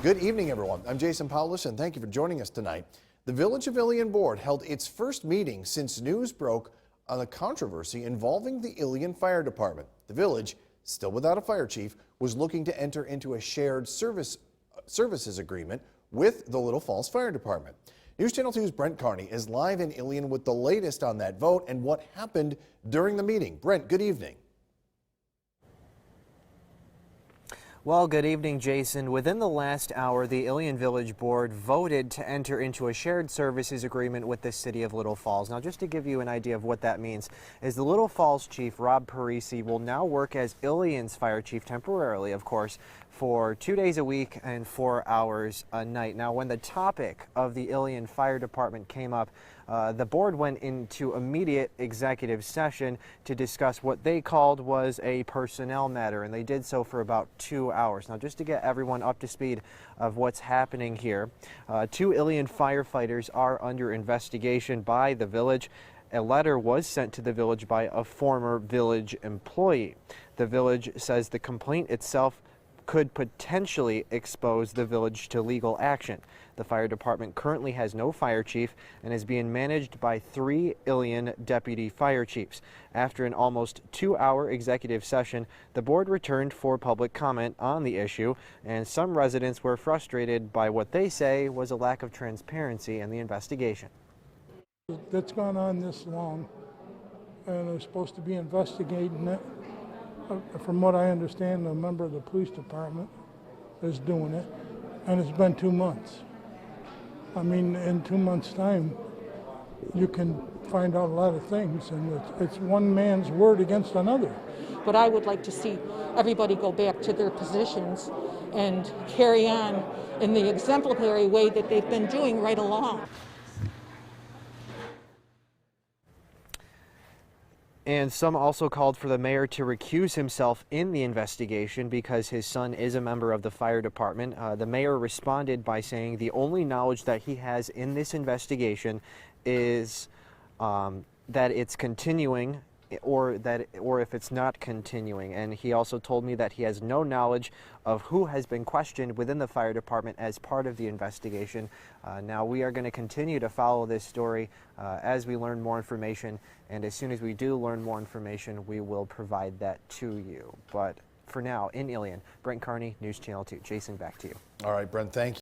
Good evening, everyone. I'm Jason Paulus, and thank you for joining us tonight. The Village of Ilion Board held its first meeting since news broke on the controversy involving the Ilion Fire Department. The village, still without a fire chief, was looking to enter into a shared services agreement with the Little Falls Fire Department. News Channel 2's Brent Carney is live in Ilion with the latest on that vote and what happened during the meeting. Brent, good evening. Well, good evening, Jason. Within the last hour, the Ilion Village Board voted to enter into a shared services agreement with the city of Little Falls. Now, just to give you an idea of what that means, is the Little Falls chief, Rob Parasee, will now work as Ilion's fire chief temporarily, of course, for 2 days a week and 4 hours a night. Now, when the topic of the Ilion Fire Department came up, the board went into immediate executive session to discuss what they called was a personnel matter, and they did so for about 2 hours. Now, just to get everyone up to speed of what's happening here, 2 Ilion firefighters are under investigation by the village. A letter was sent to the village by a former village employee. The village says the complaint itself could potentially expose the village to legal action. The fire department currently has no fire chief and is being managed by 3 Ilion deputy fire chiefs. After an almost 2-hour executive session, the board returned for public comment on the issue, and some residents were frustrated by what they say was a lack of transparency in the investigation. That's gone on this long, and they're supposed to be investigating it. From what I understand, a member of the police department is doing it, and it's been 2 months. I mean, in 2 months' time, you can find out a lot of things, and it's one man's word against another. But I would like to see everybody go back to their positions and carry on in the exemplary way that they've been doing right along. And some also called for the mayor to recuse himself in the investigation because his son is a member of the fire department. The mayor responded by saying the only knowledge that he has in this investigation is that it's continuing or if it's not continuing. And he also told me that he has no knowledge of who has been questioned within the fire department as part of the investigation. Now we are going to continue to follow this story as we learn more information, and as soon as we do learn more information, we will provide that to you. But for now, in Ilion, Brent Carney, News Channel 2. Jason, back to you. All right, Brent, thank you.